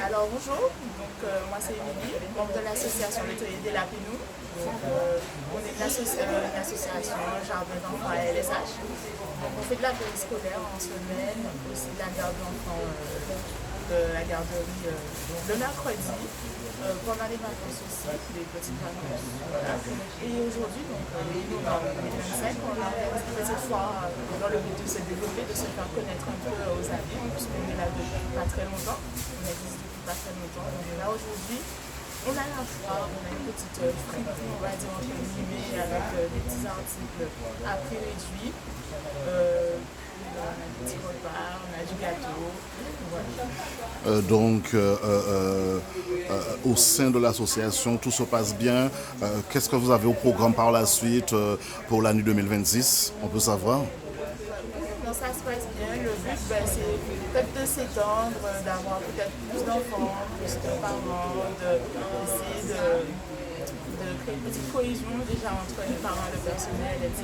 Alors bonjour, moi c'est Émilie, membre de l'association des Lapinous. On est une association Jardin d'enfants à LSH. Donc on fait de la périscolaire en semaine, aussi de la garde d'enfants de la garderie le mercredi, pendant les vacances aussi, les petites vacances. Voilà. Et aujourd'hui, donc le 8 novembre 2025, on a organisé une petite foire dans le but de se développer, de se faire connaître un peu aux amis, puisqu'on est là depuis pas très longtemps. On existe depuis pas très longtemps. On est là aujourd'hui. On a la foire, on a une petite friperie, on va dire entre guillemets, avec des petits articles à prix réduit. On a des petits repas, on a du gâteau. Voilà. Au sein de l'association, tout se passe bien. Qu'est-ce que vous avez au programme par la suite pour l'année 2026? On peut savoir? Non, ça se passe bien. Le but, c'est peut-être de s'étendre, d'avoir peut-être plus d'enfants, plus de parents, d'essayer de créer une petite cohésion déjà entre les parents, le personnel, etc.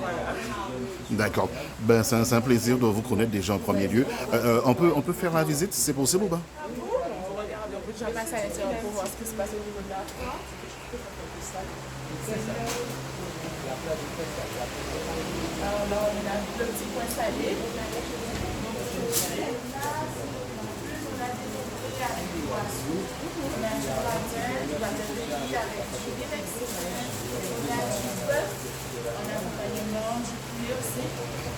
Voilà. D'accord. C'est un plaisir de vous connaître déjà en premier lieu. On peut faire la visite si c'est possible ou pas? On regarde, j'en passe à l'intérieur pour voir ce qui se passe au niveau de la foire. Alors là, on a le petit coin salé. On a des avec des boissons. On a du patin riz avec du lait mexicain. On a du bœuf en accompagnement, du poulet aussi.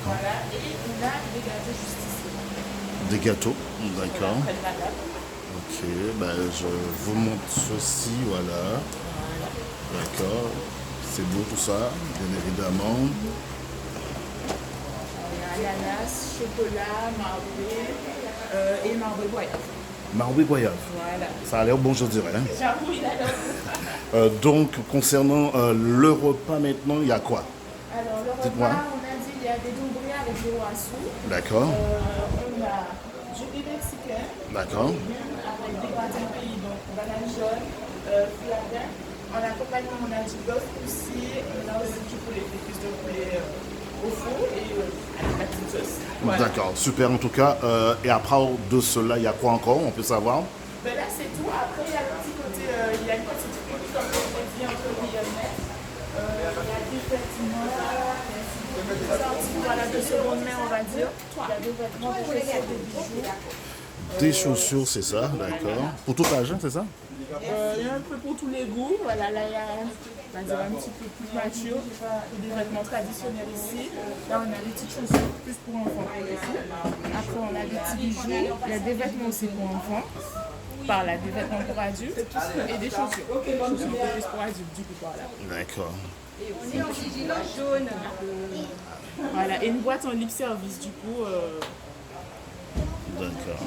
Voilà. Et on a des gâteaux juste ici. Des gâteaux, d'accord. Après le madame. Ok, je vous montre ceci, voilà. D'accord. C'est beau tout ça, bien évidemment. On a ananas, chocolat, marbré et marbré goyave. Marbré goyave. Voilà. Ça a l'air bon, je dirais. Hein. J'avoue, il a l'air. Donc, concernant le repas maintenant, il y a quoi? Alors, le Dites-moi. repas, on a dit il y a des doumbris avec des oiseaux. D'accord. On a du riz mexicain. D'accord. Avec des pâtes pays, donc banane jaune, flavin. En accompagnement, on a du bœuf aussi. On a aussi du poulet, des cuisses de poulet au four et avec la petite sauce. Voilà. D'accord, super en tout cas. Et après de cela, il y a quoi encore? On peut savoir? Là, c'est tout. Après, il y a le petit côté, il y a une petite coupe comme on dit entre guillemets. Il y a des vêtements, voilà, de seconde main, on va dire. Il y a des vêtements, des chaussures, des bijoux. Des chaussures, c'est ça, d'accord. Pour tout âge, hein, c'est ça? Il y a un peu pour tous les goûts. Voilà, là, il y a on va dire, un petit peu plus mature. Des vêtements traditionnels ici. Là, on a des petites chaussures plus pour enfants. Après, on a des petits bijoux. Il y a des vêtements aussi pour enfants. Par là, des vêtements pour adultes et des chaussures. Chaussures plus pour adultes, du coup, par là. D'accord. On est en gilet jaune. Voilà, et une boîte en lip service, du coup. D'accord.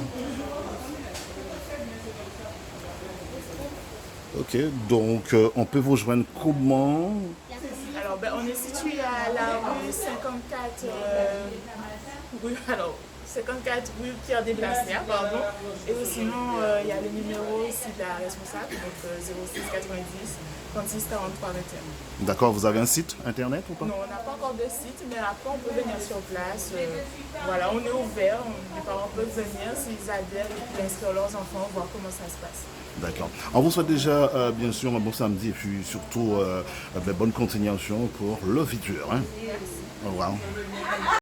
Ok, donc on peut vous joindre comment? Alors, on est situé à la rue 54, alors, 54 rue Pierre des Glacières, pardon. Et sinon, il y a le numéro aussi de la responsable, donc 06 90 36 43 21. D'accord, vous avez un site internet ou pas? Non, on n'a pas encore de site, mais après, on peut venir sur place. Voilà, on est ouvert, les parents peuvent venir s'ils adhèrent et puis inscrire leurs enfants, voir comment ça se passe. D'accord. On vous souhaite déjà, bien sûr, un bon samedi et puis surtout bonne continuation pour le futur. Hein. Au revoir.